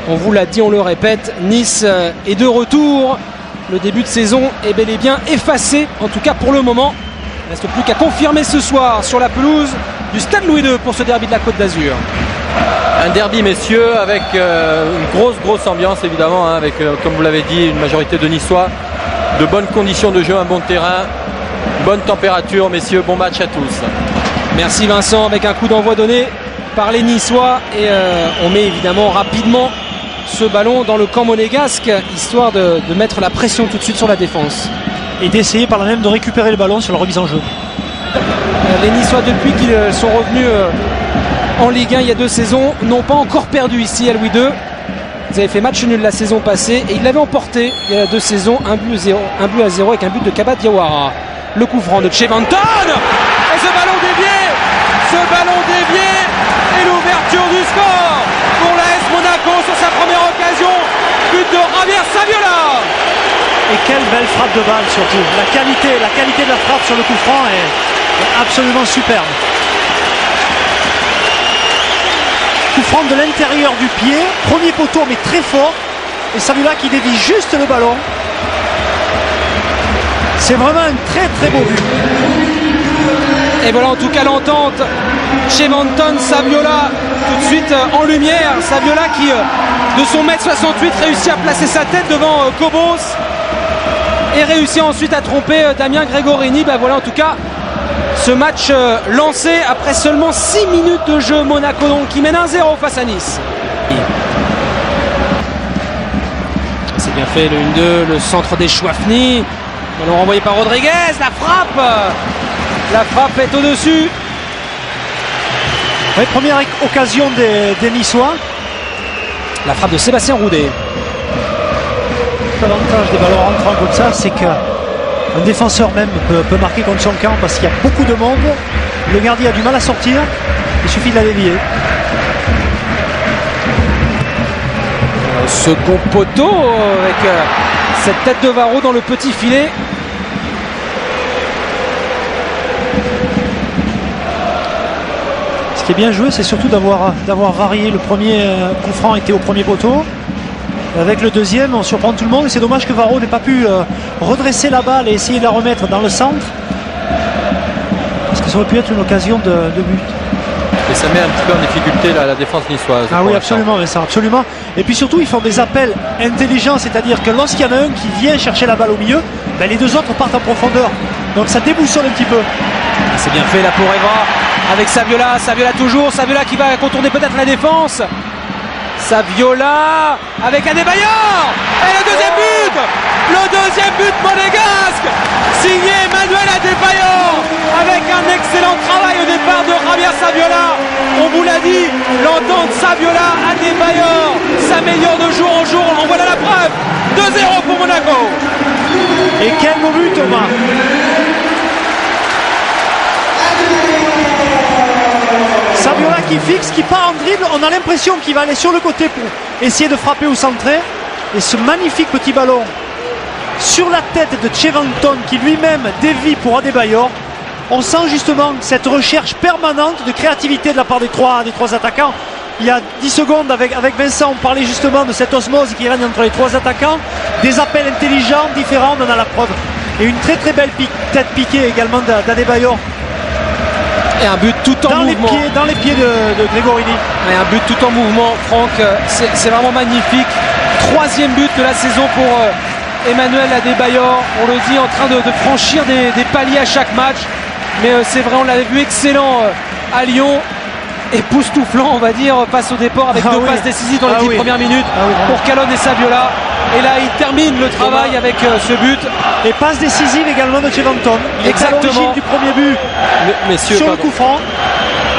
On vous l'a dit, on le répète, Nice est de retour. Le début de saison est bel et bien effacé, en tout cas pour le moment. Il ne reste plus qu'à confirmer ce soir sur la pelouse du Stade Louis II pour ce derby de la Côte d'Azur. Un derby, messieurs, avec une grosse ambiance évidemment, hein, avec, comme vous l'avez dit, une majorité de Niçois, de bonnes conditions de jeu, un bon terrain, bonne température, messieurs, bon match à tous. Merci Vincent, avec un coup d'envoi donné par les Niçois et on met évidemment rapidement ce ballon dans le camp monégasque, histoire de mettre la pression tout de suite sur la défense. Et d'essayer par là même de récupérer le ballon sur la remise en jeu. Les Niçois, depuis qu'ils sont revenus en Ligue 1 il y a 2 saisons, n'ont pas encore perdu ici à Louis II. Ils avaient fait match nul la saison passée et ils l'avaient emporté il y a 2 saisons, 1 but à 0 avec un but de Kaba Diawara. Le coup franc de Chevanton et ce ballon dévié et l'ouverture du score pour l'AS Monaco sur sa première occasion, but de Javier Saviola. Et quelle belle frappe de balle surtout, la qualité de la frappe sur le coup franc est absolument superbe. Coup franc de l'intérieur du pied, premier poteau mais très fort, et Saviola qui dévie juste le ballon. C'est vraiment un très beau but. Et voilà en tout cas l'entente chez Chevanton, Saviola tout de suite en lumière. Saviola qui de son 1m68 réussit à placer sa tête devant Cobos et réussit ensuite à tromper Damien Gregorini. Ben voilà en tout cas ce match lancé après seulement 6 minutes de jeu. Monaco donc qui mène 1-0 face à Nice. C'est bien fait le 1-2, le centre des Chouafni. Ballon renvoyé par Rodriguez, la frappe est au-dessus. Oui, première occasion des Niçois. La frappe de Sébastien Roudet. L'avantage des ballons rentrants comme ça, c'est qu'un défenseur même peut marquer contre son camp parce qu'il y a beaucoup de monde. Le gardien a du mal à sortir, il suffit de la dévier. Second poteau avec cette tête de Varro dans le petit filet. Ce qui est bien joué, c'est surtout d'avoir varié. Le premier coup franc était au premier poteau. Avec le deuxième, on surprend tout le monde. Et c'est dommage que Varro n'ait pas pu redresser la balle et essayer de la remettre dans le centre. Parce que ça aurait pu être une occasion de but. Et ça met un petit peu en difficulté la défense niçoise. Ah oui, absolument, mais ça, absolument. Et puis surtout, ils font des appels intelligents. C'est-à-dire que lorsqu'il y en a un qui vient chercher la balle au milieu, ben les deux autres partent en profondeur. Donc ça déboussole un petit peu. C'est bien fait là pour Evra. Avec Saviola toujours, Saviola qui va contourner peut-être la défense. Saviola avec Adebayor. Et le deuxième but monégasque, signé Emmanuel Adebayor, avec un excellent travail au départ de Javier Saviola. On vous l'a dit, l'entente Saviola-Adebayor s'améliore de jour en jour, en voilà la preuve. 2-0 pour Monaco. Et quel beau but, Thomas. Saviola qui fixe, qui part en dribble, on a l'impression qu'il va aller sur le côté pour essayer de frapper ou centrer. Et ce magnifique petit ballon sur la tête de Chevanton qui lui-même dévie pour Adebayor. On sent justement cette recherche permanente de créativité de la part des trois attaquants. Il y a 10 secondes avec Vincent, on parlait justement de cette osmose qui règne entre les 3 attaquants. Des appels intelligents, différents, on en a la preuve. Et une très belle tête piquée également d'Adebayor. Et un but tout en mouvement. Dans les pieds de Gregorini. Et un but tout en mouvement, Franck. C'est vraiment magnifique. 3e but de la saison pour Emmanuel Adebayor. On le dit, en train de franchir des paliers à chaque match. Mais c'est vrai, on l'avait vu excellent à Lyon. Époustouflant, on va dire, face au départ avec 2 passes décisives dans les 10 premières minutes pour Calonne et Saviola. Et là, il termine le travail avec ce but. Et passe décisive également de Chevanton. Exactement. Du premier but messieurs, sur le coup franc.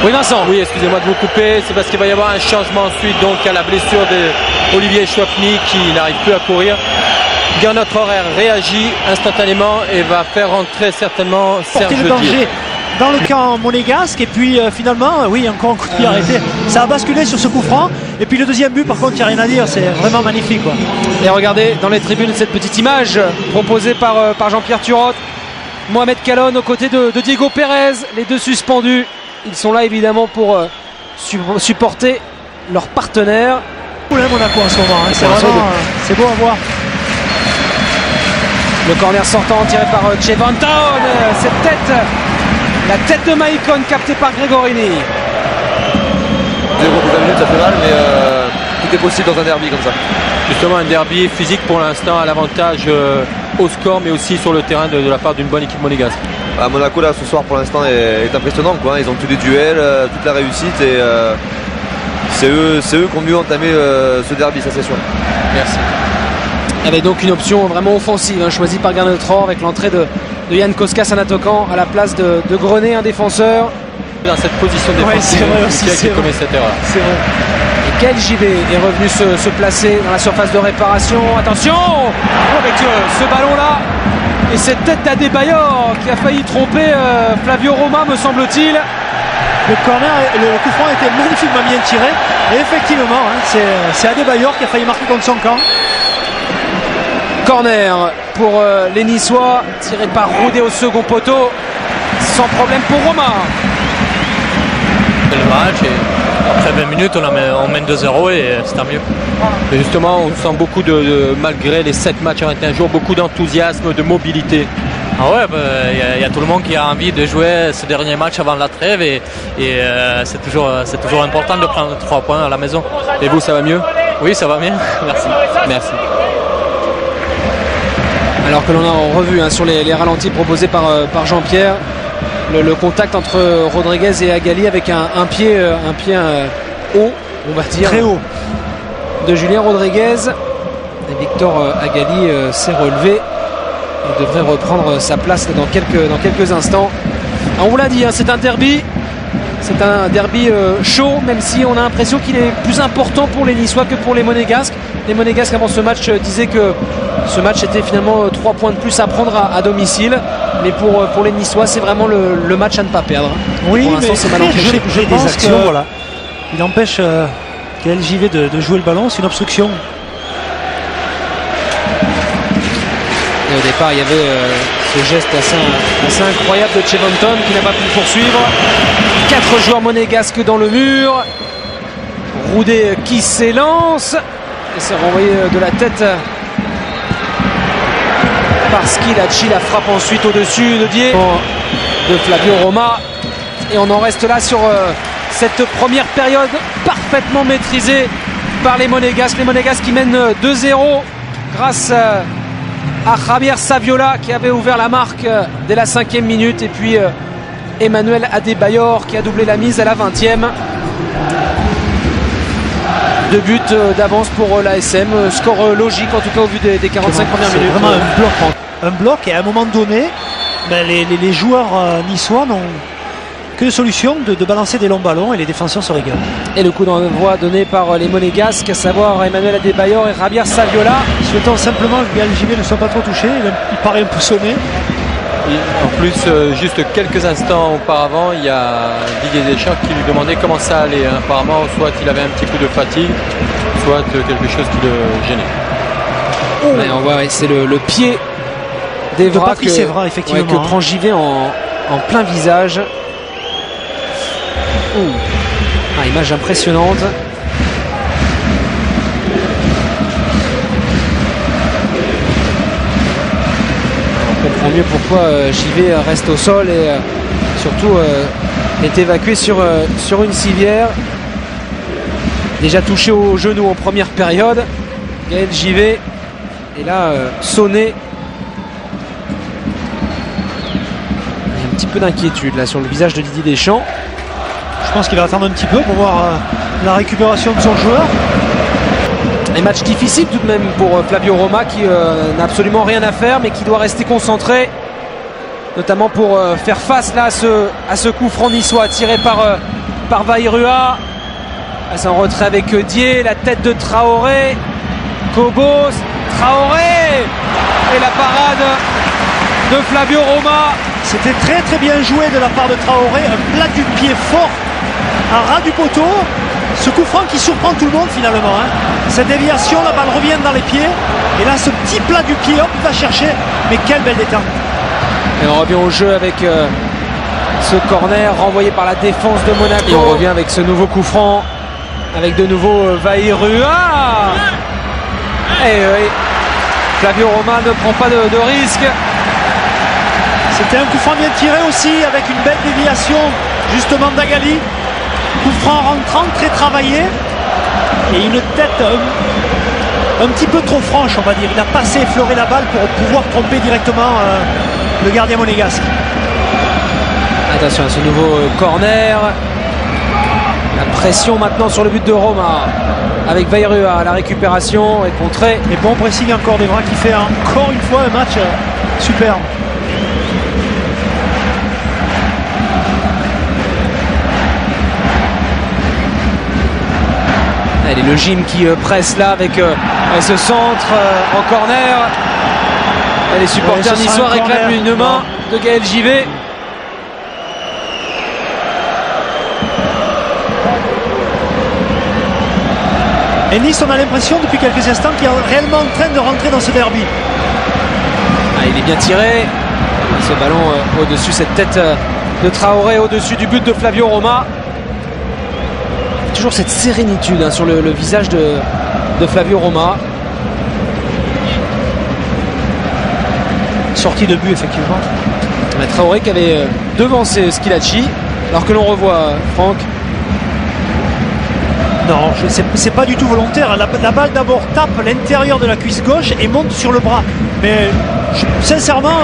Oui, Vincent. Oui, excusez-moi de vous couper. C'est parce qu'il va y avoir un changement ensuite donc à la blessure d'Olivier Chouafni qui n'arrive plus à courir. Bien, notre horaire réagit instantanément et va faire rentrer certainement Serge Dié dans le camp monégasque. Et puis finalement, oui, encore un coup de pied arrêté. Ça a basculé sur ce coup franc. Et puis le deuxième but, par contre, il n'y a rien à dire. C'est vraiment magnifique, quoi. Et regardez dans les tribunes cette petite image proposée par Jean-Pierre Turot. Mohamed Calonne aux côtés de Diego Pérez. Les deux suspendus. Ils sont là évidemment pour supporter leur partenaire. Monaco en ce moment, hein. C'est vraiment c'est beau à voir. Le corner sortant tiré par Chevanton. Cette tête, la tête de Maicon captée par Gregorini. 0 pour 20 minutes, ça fait mal, mais tout est possible dans un derby comme ça. Justement, un derby physique pour l'instant à l'avantage au score, mais aussi sur le terrain de la part d'une bonne équipe monégasque. Monaco, là, ce soir, pour l'instant, est impressionnant, quoi. Ils ont tous les duels, toute la réussite, et c'est eux qui ont mieux entamé ce derby, ça c'est sûr. Merci. Il y avait donc une option vraiment offensive, hein, choisie par Gernot Rohr avec l'entrée de Jan Koskas, un attaquant, à la place de Grenet, un défenseur. Dans cette position défensive, qui commet cette erreur. C'est vrai. Et Gaël Givet est revenu se placer dans la surface de réparation. Attention avec ce ballon-là et cette tête d'Adebayor qui a failli tromper Flavio Roma, me semble-t-il. Le corner, le coup franc était magnifiquement bien tiré. Et effectivement, hein, c'est Adebayor qui a failli marquer contre son camp. Corner pour les Niçois, tiré par Roudet au second poteau. Sans problème pour Roma. Le match et après 20 minutes on mène 2-0 et c'est tant mieux. Et justement, on sent beaucoup malgré les 7 matchs en 21 jours, beaucoup d'enthousiasme, de mobilité. Ah ouais, y a tout le monde qui a envie de jouer ce dernier match avant la trêve et c'est toujours important de prendre 3 points à la maison. Et vous, ça va mieux? Oui, ça va mieux. Merci. Merci. Alors que l'on a revu hein, sur les ralentis proposés par Jean-Pierre, le contact entre Rodriguez et Agali avec un pied haut, on va dire. Très haut. De Julien Rodriguez. Et Victor Agali s'est relevé. Il devrait reprendre sa place dans quelques instants. Alors, on vous l'a dit, hein, c'est un derby. C'est un derby chaud, même si on a l'impression qu'il est plus important pour les Niçois que pour les Monégasques. Les Monégasques avant ce match disaient que ce match était finalement 3 points de plus à prendre à domicile. Mais pour les Niçois, c'est vraiment le match à ne pas perdre. Oui, pour mais c'est mal empêché. je pense que voilà, il empêche Gaël Givet de jouer le ballon, c'est une obstruction. Et au départ, il y avait ce geste assez incroyable de Chevanton qui n'a pas pu poursuivre. 4 joueurs monégasques dans le mur. Roudet qui s'élance. Et c'est renvoyé de la tête par Schilacci. La frappe ensuite au-dessus de Dié de Flavio Roma. Et on en reste là sur cette première période parfaitement maîtrisée par les Monégasques. Les Monégasques qui mènent 2-0 grâce à Javier Saviola qui avait ouvert la marque dès la 5e minute. Et puis Emmanuel Adebayor qui a doublé la mise à la 20e. 2 buts d'avance pour l'ASM. Score logique en tout cas au vu des 45 premières minutes. C'est vraiment un bloc et à un moment donné, les joueurs niçois n'ont que solution de balancer des longs ballons et les défenseurs se régalent. Et le coup d'envoi donné par les Monégasques, à savoir Emmanuel Adebayor et Javier Saviola. Souhaitons simplement que Gaël Givet ne soit pas trop touché, il paraît un peu sonné. En plus, juste quelques instants auparavant, il y a Didier Deschamps qui lui demandait comment ça allait. Apparemment, soit il avait un petit coup de fatigue, soit quelque chose qui le gênait. Ouais, on voit, c'est le pied d'Evra Patrice Evra, effectivement, que prend Givet en plein visage. Image impressionnante. On comprend mieux pourquoi Givet reste au sol et surtout est évacué sur une civière. Déjà touché au genou en première période. Gaël Givet est là sonné. Il y a un petit peu d'inquiétude là sur le visage de Didier Deschamps. Je pense qu'il va attendre un petit peu pour voir la récupération de son joueur. Un match difficile tout de même pour Flavio Roma qui n'a absolument rien à faire mais qui doit rester concentré, notamment pour faire face là à ce coup franc niçois tiré par Vairua. C'est en retrait avec Dié, la tête de Traoré, Kobos, Traoré et la parade de Flavio Roma. C'était très très bien joué de la part de Traoré, un plat du pied fort à ras du poteau. Ce coup franc qui surprend tout le monde finalement. Cette déviation, la balle revient dans les pieds. Et là, ce petit plat du pied, hop, il va chercher. Mais quelle belle détente. Et on revient au jeu avec ce corner renvoyé par la défense de Monaco. Et on revient avec ce nouveau coup franc. Avec de nouveau Vairua. Flavio Roma ne prend pas de risque. C'était un coup franc bien tiré aussi, avec une belle déviation justement d'Agali. Coup franc rentrant, très travaillé. Et une tête un petit peu trop franche, on va dire. Il a pas assez effleuré la balle pour pouvoir tromper directement le gardien monégasque. Attention à ce nouveau corner. La pression maintenant sur le but de Roma. Avec Vairua à la récupération et contrée. Et bon pressing encore d'Evra qui fait encore une fois un match superbe. Allez, le gym qui presse là avec ce centre en corner. Et les supporters niçois réclament une main de Gaël Givet. Et Nice, on a l'impression depuis quelques instants qu'il est réellement en train de rentrer dans ce derby. Ah, il est bien tiré. Ce ballon au-dessus, cette tête de Traoré au-dessus du but de Flavio Roma. Toujours cette sérénitude sur le visage de Flavio Roma. Sortie de but effectivement. Traoré qui avait devancé Schillaci. Alors que l'on revoit Franck. Non, c'est pas du tout volontaire. La balle d'abord tape l'intérieur de la cuisse gauche et monte sur le bras. Mais sincèrement,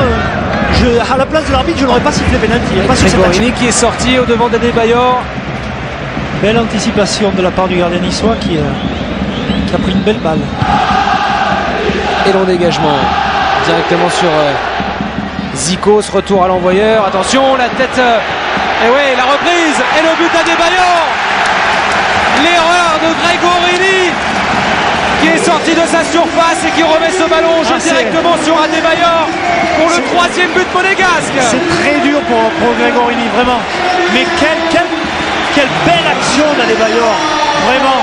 à la place de l'arbitre, je n'aurais pas sifflé penalty. Gregorini qui est sorti au devant d'Adebayor. Belle anticipation de la part du gardien niçois qui a pris une belle balle. Et long dégagement directement sur Zico, ce retour à l'envoyeur. Attention, la tête. Et ouais, la reprise et le but d'Adebayor. L'erreur de Gregorini qui est sorti de sa surface et qui remet ce ballon directement sur Adebayor pour le troisième but monégasque. C'est très dur pour Gregorini, vraiment. Mais quelle belle action d'Adebayor, vraiment.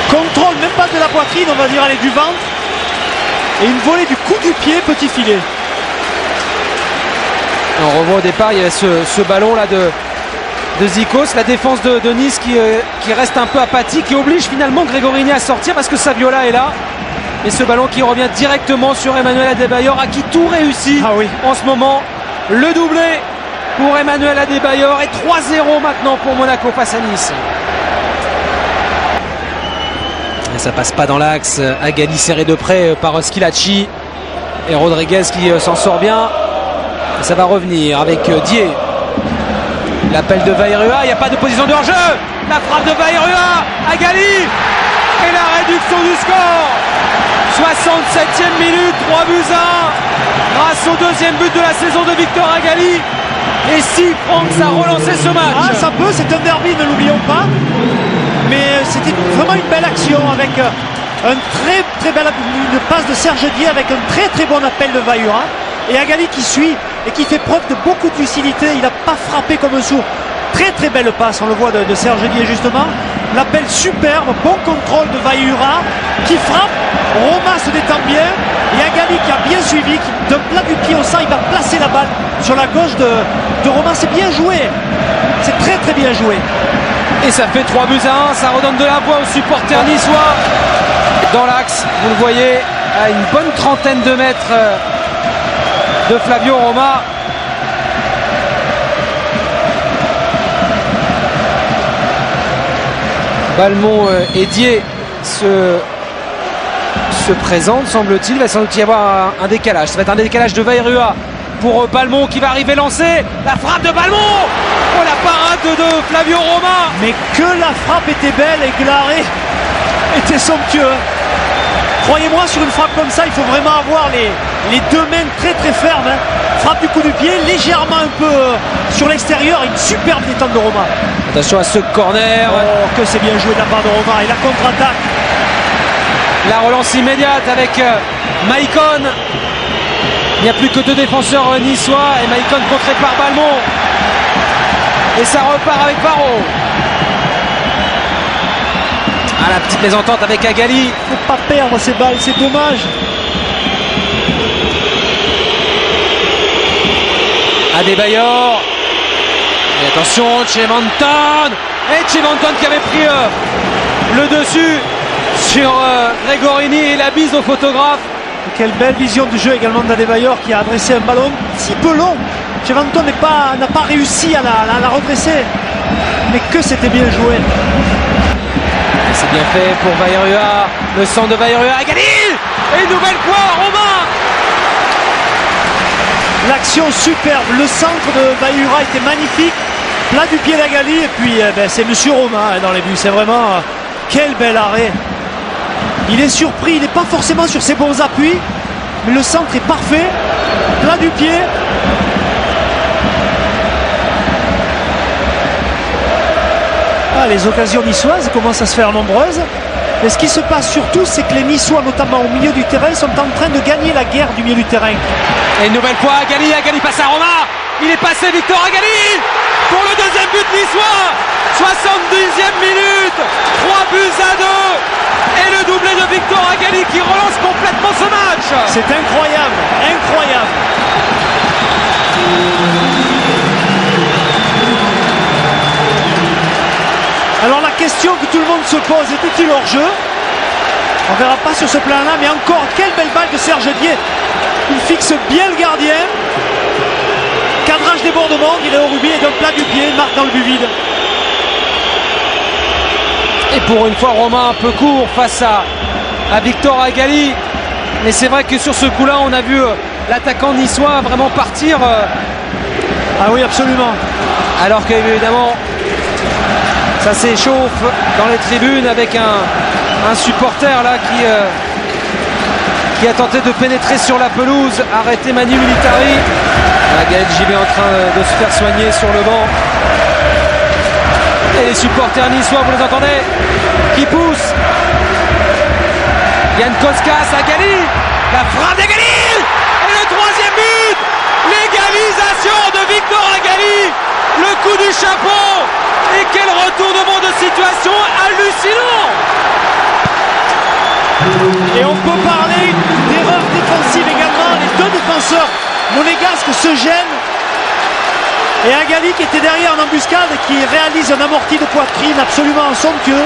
Contrôle, même pas de la poitrine, on va dire, aller du ventre. Et une volée du coup du pied, petit filet. On revoit au départ, il y a ce ballon là de Zikos, la défense de Nice qui reste un peu apathique, qui oblige finalement Gregorini à sortir parce que Saviola est là. Et ce ballon qui revient directement sur Emmanuel Adebayor, à qui tout réussit en ce moment. Le doublé pour Emmanuel Adebayor et 3-0 maintenant pour Monaco face à Nice. Et ça passe pas dans l'axe. Agali serré de près par Schillaci et Rodriguez qui s'en sort bien. Et ça va revenir avec Dié. L'appel de Vairua, il n'y a pas de position de hors-jeu. La frappe de Vairua, Agali et la réduction du score. 67e minute, 3-1 grâce au deuxième but de la saison de Victor Agali. Et si Franck a relancé ce match. Ah, ça peut, c'est un derby, ne l'oublions pas. Mais c'était vraiment une belle action avec une passe de Serge Dié avec un très bon appel de Vairua. Et Agali qui suit et qui fait preuve de beaucoup de lucidité. Il n'a pas frappé comme un sourd. Très belle passe, on le voit de Serge Dié justement. L'appel superbe, bon contrôle de Vairua qui frappe. Roma se détend bien. Et Agali qui a bien suivi, d'un plat du pied au sang, il va placer la balle sur la gauche de Roma. C'est bien joué. C'est très bien joué. Et ça fait 3-1. Ça redonne de la voix aux supporters niçois. Dans l'axe, vous le voyez, à une bonne trentaine de mètres de Flavio Roma. Balmont et Dié se présentent, semble-t-il. Il va sans doute y avoir un décalage. Ça va être un décalage de Vairua pour Balmont qui va arriver lancé. La frappe de Balmont. Oh, la parade de Flavio Roma. Mais que la frappe était belle et que l'arrêt était somptueux. Croyez-moi, sur une frappe comme ça, il faut vraiment avoir les deux mains très fermes. Frappe du coup du pied, légèrement un peu sur l'extérieur. Une superbe détente de Roma. Attention à ce corner. Oh, que c'est bien joué de la part de Roma. Et la contre-attaque. La relance immédiate avec Maicon. Il n'y a plus que deux défenseurs niçois. Et Maicon contré par Balmont. Et ça repart avec Varro. Ah, la petite mésentente avec Agali. Faut pas perdre ces balles, c'est dommage. Adebayor. Et attention, Chevanton. Et Chevanton qui avait pris le dessus sur Gregorini et la bise au photographe. Et quelle belle vision du jeu également d'Adebayor qui a adressé un ballon un petit peu long. Chevanton n'a pas réussi à la redresser. Mais que c'était bien joué. Et c'est bien fait pour Bayrua. Le centre de Bayrua. Agali. Et une nouvelle fois, Romain. L'action superbe. Le centre de Bayrua était magnifique. Plat du pied d'Agali. Et puis c'est Monsieur Romain dans les buts. C'est vraiment quel bel arrêt. Il est surpris. Il n'est pas forcément sur ses bons appuis. Mais le centre est parfait. Plat du pied. Ah, les occasions niçoises commencent à se faire nombreuses. Mais ce qui se passe surtout, c'est que les Niçois, notamment au milieu du terrain, sont en train de gagner la guerre du milieu du terrain. Et une nouvelle fois, Agali passe à Romain. Il est passé, Victor Agali pour le deuxième but niçois. 70e minute, 3 buts à 2. Et le doublé de Victor Agali qui relance complètement ce match. C'est incroyable, incroyable. Alors la question que tout le monde se pose, était-il hors jeu? On verra pas sur ce plan-là, mais encore, quelle belle balle de Serge Dier. Il fixe bien le gardien. Cadrage débordement, dirait au rugby, et d'un plat du pied, il marque dans le but vide. Et pour une fois, Romain un peu court face à Victor Agali. Mais c'est vrai que sur ce coup-là, on a vu l'attaquant niçois vraiment partir. Ah oui, absolument. Alors qu'évidemment, ça s'échauffe dans les tribunes avec un supporter là qui a tenté de pénétrer sur la pelouse, arrêté Manu Militari. Gaël Gibet en train de se faire soigner sur le banc. Et les supporters niçois, vous les entendez, qui poussent. Yann Koskas, Agali, la frappe d'Agali et le troisième but, l'égalisation de Victor Agali, le coup du chapeau. Et quel retournement de situation hallucinant! Et on peut parler d'erreur défensive également. Les deux défenseurs monégasques se gênent. Et Agali qui était derrière en embuscade et qui réalise un amorti de poitrine absolument somptueux.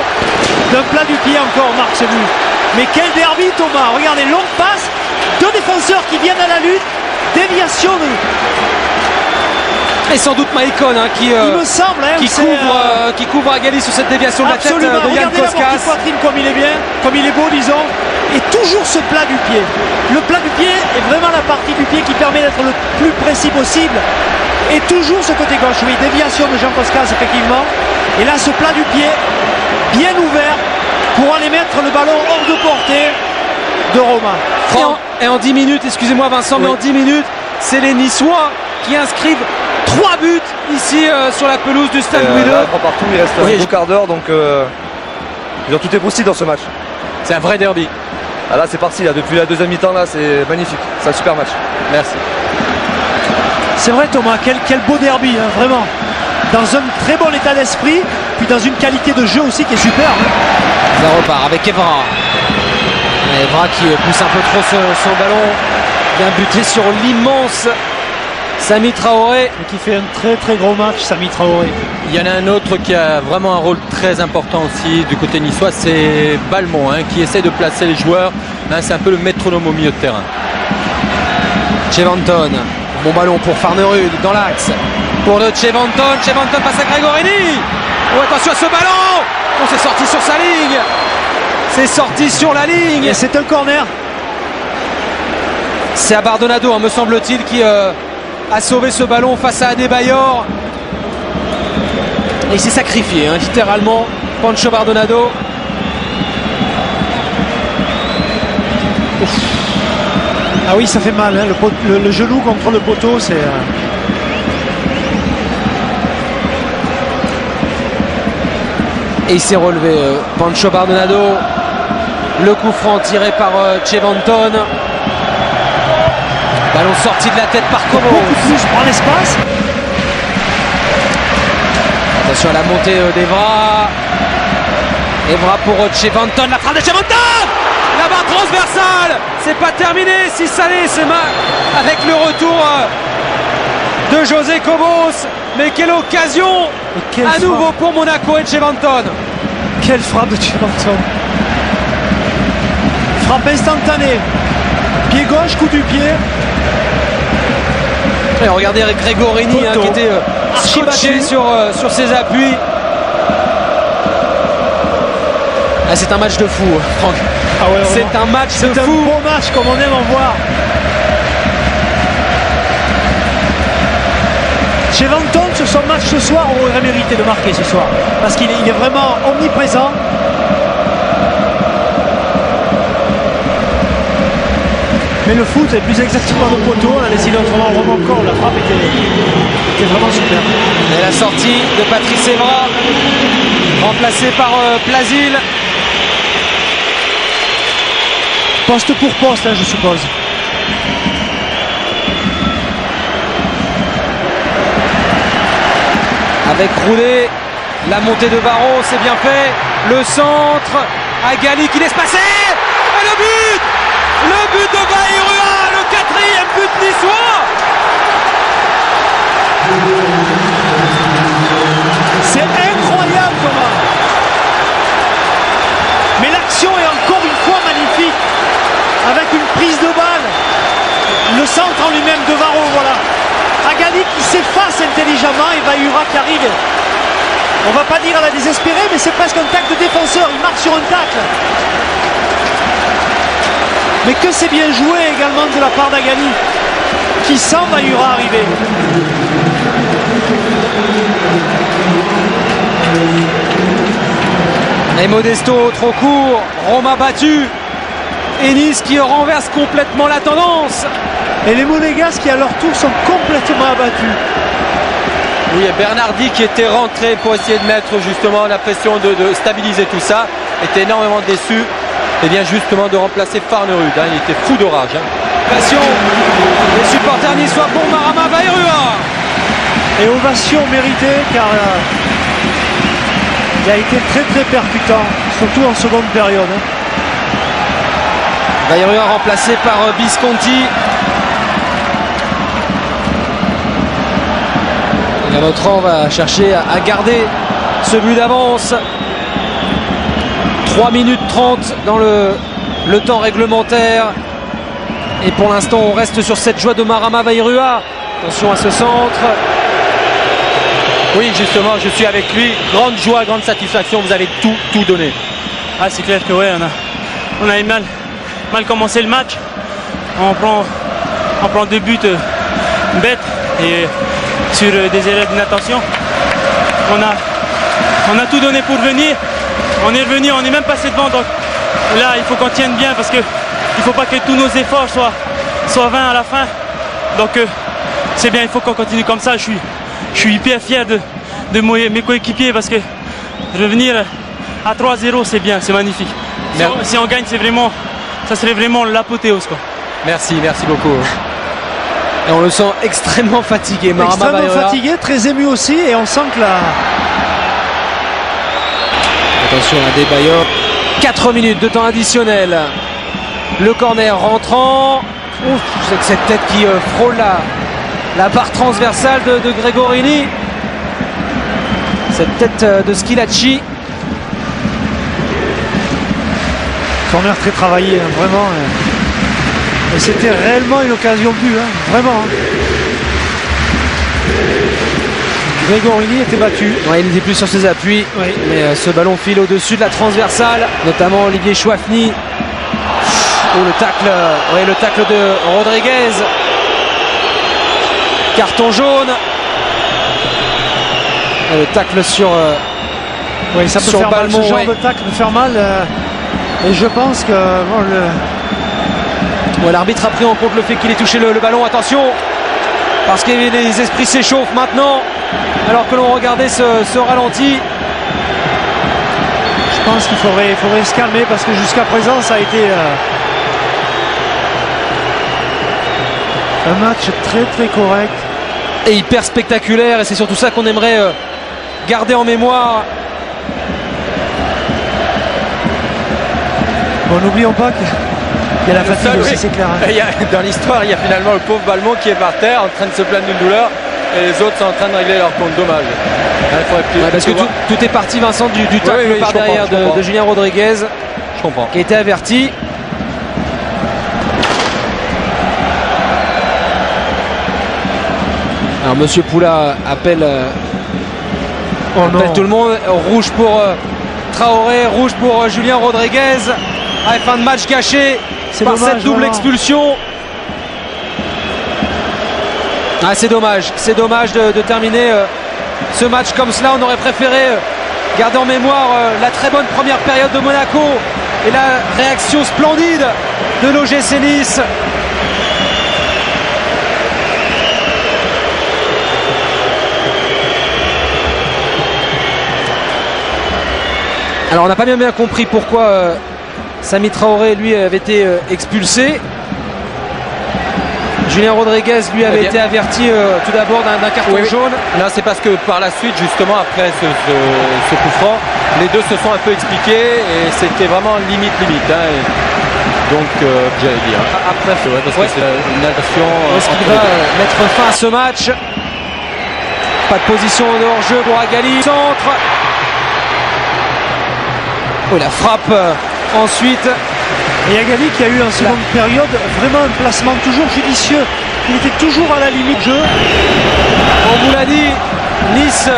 D'un plat du pied encore marque ce but. Mais quel derby, Thomas! Regardez, longue passe, deux défenseurs qui viennent à la lutte, déviation de... Et sans doute Maïkon il me semble, qui couvre Agali sur cette déviation de la tête de Yann Regardez Koskas. poitrine comme il est bien, comme il est beau, disons. Et toujours ce plat du pied. Le plat du pied est vraiment la partie du pied qui permet d'être le plus précis possible. Et toujours ce côté gauche, oui, déviation de Jean Koskas effectivement. Et là ce plat du pied, bien ouvert, pour aller mettre le ballon hors de portée de Romain. Et en 10 minutes, excusez-moi Vincent, mais en 10 minutes, c'est les Niçois qui inscrivent 3 buts ici sur la pelouse du Stade Louis II. Partout, il reste un beau quart d'heure, donc tout est possible dans ce match. C'est un vrai derby. Ah, là c'est parti, là, depuis la deuxième mi-temps, là c'est magnifique, c'est un super match. Merci. C'est vrai Thomas, quel beau derby, hein, vraiment. Dans un très bon état d'esprit, puis dans une qualité de jeu aussi qui est super. Ça repart avec Evra. Evra qui pousse un peu trop son ballon. Bien buté sur l'immense Samy Traoré. Et qui fait un très très gros match, Samy Traoré. Il y en a un autre qui a vraiment un rôle très important aussi du côté niçois, c'est Balmont, qui essaie de placer les joueurs. C'est un peu le métronome au milieu de terrain. Chevanton, bon ballon pour Farnerud dans l'axe. Pour le Chevanton passe à Gregorini. Oh, attention à ce ballon. On s'est sorti sur sa ligne. C'est sorti sur la ligne. Et c'est un corner. C'est Abardonado, me semble-t-il, qui a sauvé ce ballon face à Adebayor. Et il s'est sacrifié, littéralement, Pancho Bardonado. Ah oui, ça fait mal, le genou contre le poteau, c'est... Et il s'est relevé, Pancho Bardonado. Le coup franc tiré par Chevanton. Ballon sorti de la tête par Como. Beaucoup plus prend l'espace. Attention à la montée d'Evra. Evra pour Chevanton. La frappe de Chevanton. La barre transversale. C'est pas terminé. Si ça l'est, c'est mal. Avec le retour de José Cobos. Mais quelle occasion à nouveau pour Monaco et Chevanton. Quelle frappe de Chevanton. Frappe instantanée. Pied gauche, coup du pied. Et regardez Gregorini qui était scotché sur ses appuis. Ah, c'est un match de fou, Franck. Ah ouais, c'est un match de fou. C'est un beau match comme on aime en voir. Chez Vanton, sur son match ce soir, on aurait mérité de marquer ce soir. Parce qu'il est vraiment omniprésent. Mais le foot est plus exactement au poteau. On a décidé autrement, vraiment encore. La frappe était vraiment super. Et la sortie de Patrice Evra, remplacé par Plasil. Poste pour poste, je suppose. Avec Roulet, la montée de Barreau, c'est bien fait. Le centre, Agali qui laisse passer. Et le but! Le but de Bayrua, le 4e but niçois. C'est incroyable, Thomas. Mais l'action est encore une fois magnifique. Avec une prise de balle. Le centre en lui-même de Varro, voilà. Agali qui s'efface intelligemment et Bayrua qui arrive. On va pas dire à la désespérée, mais c'est presque un tacle de défenseur. Il marque sur un tacle. Mais que c'est bien joué également de la part d'Agali, qui sent Bayrua arriver. Et Modesto trop court, Roma battu. Et Nice qui renverse complètement la tendance. Et les Monégasques qui à leur tour sont complètement abattus. Oui, et Bernardi qui était rentré pour essayer de mettre justement la pression de stabiliser tout ça, était énormément déçu. Et bien justement de remplacer Farnerud, il était fou de rage. Passion des supporters niçois pour Marama Bayrua. Et ovation méritée car il a été très très percutant, surtout en seconde période. Bayrua remplacé par Visconti. Notre va chercher à garder ce but d'avance. 3 minutes 30 dans le temps réglementaire. Et pour l'instant, on reste sur cette joie de Marama Bayrua. Attention à ce centre. Oui, justement, je suis avec lui. Grande joie, grande satisfaction. Vous avez tout donné. Ah, c'est clair que ouais, on a mal commencé le match. On prend 2 buts bêtes et sur des erreurs d'inattention. On a tout donné pour venir. On est revenu, on est même passé devant. Donc là, il faut qu'on tienne bien parce que il ne faut pas que tous nos efforts soient vains à la fin. Donc c'est bien, il faut qu'on continue comme ça. Je suis hyper fier de mes coéquipiers parce que revenir à 3-0, c'est bien, c'est magnifique. Si on gagne, ça serait vraiment l'apothéose, quoi. Merci beaucoup. Et on le sent extrêmement fatigué. Extrêmement fatigué, très ému aussi. Et on sent que la... Attention à Adebayor. 4 minutes de temps additionnel. Le corner rentrant. Ouf, c'est que cette tête qui frôle la barre transversale de Gregorini. Cette tête de Schilacci. Corner très travaillé, vraiment. Et c'était réellement une occasion de but, vraiment. Gregorini était battu. Ouais, il n'était plus sur ses appuis. Oui. Mais ce ballon file au-dessus de la transversale, notamment Olivier Chouafny. Oh, le tacle de Rodriguez. Carton jaune. Et le tacle sur oui, ça peut sur faire Balmont, mal. Ce genre de tacle peut faire mal. Et je pense que l'arbitre a pris en compte le fait qu'il ait touché le ballon. Attention, parce que les esprits s'échauffent maintenant, alors que l'on regardait ce ralenti. Je pense qu'il faudrait se calmer parce que jusqu'à présent ça a été un match très très correct. Et hyper spectaculaire, et c'est surtout ça qu'on aimerait garder en mémoire. Bon, n'oublions pas qu'il y a la fatigue aussi, c'est clair. Dans l'histoire, il y a finalement le pauvre Balmont qui est par terre en train de se plaindre d'une douleur et les autres sont en train de régler leur compte. Dommage. Parce que tout est parti, Vincent, du tacle par derrière de Julien Rodriguez, je comprends, qui a été averti. Alors Monsieur Poula appelle, appelle tout le monde. Rouge pour Traoré, rouge pour Julien Rodriguez. Fin de match gâché par dommage, cette double expulsion. C'est dommage de terminer ce match comme cela. On aurait préféré garder en mémoire la très bonne première période de Monaco et la réaction splendide de l'OGC Nice. Alors on n'a pas bien compris pourquoi Samy Traoré lui avait été expulsé. Julien Rodriguez lui avait été averti tout d'abord d'un carton jaune. Là c'est parce que par la suite justement après ce coup franc, les deux se sont un peu expliqués et c'était vraiment limite donc j'allais dire après parce que c'est une action. Est-ce qu'il va mettre fin à ce match? Pas de position de hors-jeu pour Agali. Centre. La frappe ensuite. Et Agali qui a eu en seconde période vraiment un placement toujours judicieux. Il était toujours à la limite jeu. On vous l'a dit, Nice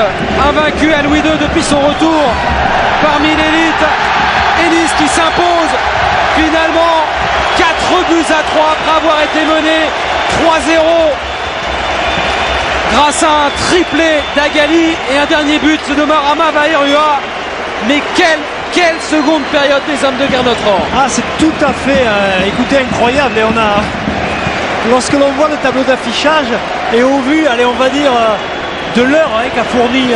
invaincu à Louis II depuis son retour parmi l'élite. Et Nice qui s'impose finalement 4 buts à 3 après avoir été mené 3-0 grâce à un triplé d'Agali et un dernier but de Marama Vairua. Mais quelle seconde période des hommes de Gernot-Rohr. C'est tout à fait écoutez, incroyable. Et lorsque l'on voit le tableau d'affichage et au vu, on va dire de l'heure qu'a fourni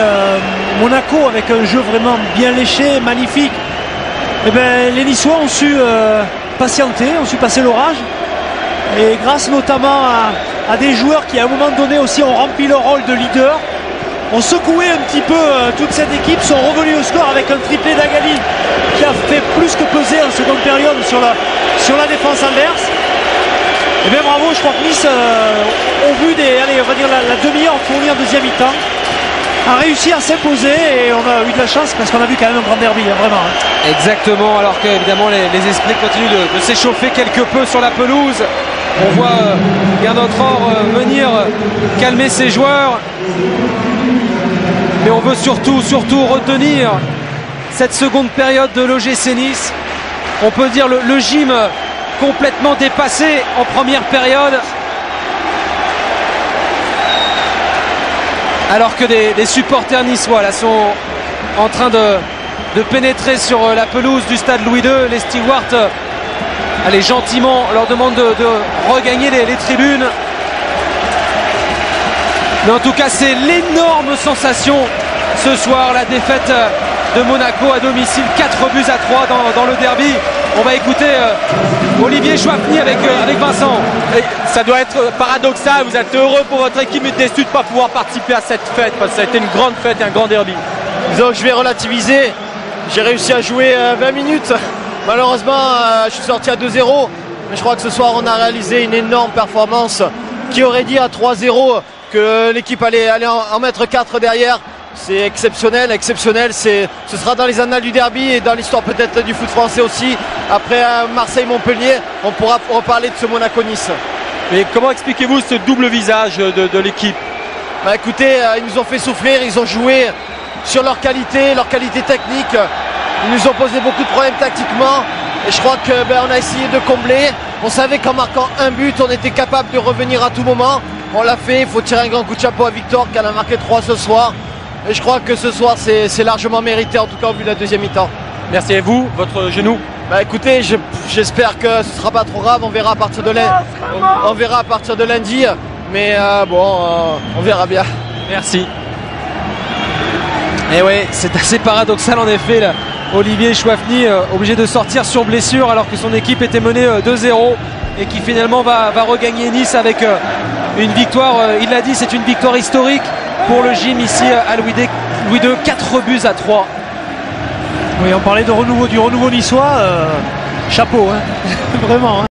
Monaco avec un jeu vraiment bien léché, magnifique, les Niçois ont su patienter, ont su passer l'orage. Et grâce notamment à des joueurs qui à un moment donné aussi ont rempli leur rôle de leader, ont secoué un petit peu toute cette équipe, sont revenus au score avec un triplé d'Agali qui a fait plus que peser en seconde période sur la défense adverse. Et bien bravo, je crois que Nice, au vu on va dire la demi-heure fournie en deuxième mi-temps, a réussi à s'imposer et on a eu de la chance parce qu'on a vu quand même un grand derby, vraiment. Exactement, alors que évidemment les esprits continuent de s'échauffer quelque peu sur la pelouse. On voit Gernot-Rohr venir calmer ses joueurs. Mais on veut surtout retenir cette seconde période de l'OGC Nice. On peut dire le gym complètement dépassé en première période. Alors que des supporters niçois là, sont en train de pénétrer sur la pelouse du stade Louis II. Les stewards gentiment leur demandent de regagner les tribunes. Mais en tout cas, c'est l'énorme sensation ce soir, la défaite de Monaco à domicile, 4 buts à 3 dans le derby. On va écouter Olivier Chouafny avec Vincent. Et ça doit être paradoxal, vous êtes heureux pour votre équipe mais déçu de ne pas pouvoir participer à cette fête parce que ça a été une grande fête et un grand derby. Disons que je vais relativiser, j'ai réussi à jouer 20 minutes. Malheureusement, je suis sorti à 2-0, mais je crois que ce soir on a réalisé une énorme performance. Qui aurait dit à 3-0 que l'équipe allait en mettre 4 derrière? C'est exceptionnel, ce sera dans les annales du derby et dans l'histoire peut-être du foot français aussi. Après Marseille-Montpellier, on pourra reparler de ce Monaco-Nice. Mais comment expliquez-vous ce double visage de l'équipe? Écoutez, ils nous ont fait souffrir, ils ont joué sur leur qualité technique. Ils nous ont posé beaucoup de problèmes tactiquement et je crois qu'on a essayé de combler. On savait qu'en marquant un but, on était capable de revenir à tout moment. On l'a fait, il faut tirer un grand coup de chapeau à Victor qui en a marqué 3 ce soir. Et je crois que ce soir, c'est largement mérité, en tout cas au vu de la deuxième mi-temps. Merci. Et vous, votre genou? Écoutez, j'espère que ce ne sera pas trop grave, on verra à partir de lundi. Mais on verra bien. Merci. Et oui, c'est assez paradoxal en effet là. Olivier Chouafny obligé de sortir sur blessure alors que son équipe était menée 2-0 et qui finalement va regagner Nice avec une victoire, il l'a dit, c'est une victoire historique pour le gym ici à Louis II, 4 buts à 3. Oui, on parlait du renouveau niçois, chapeau, hein. Vraiment. Hein.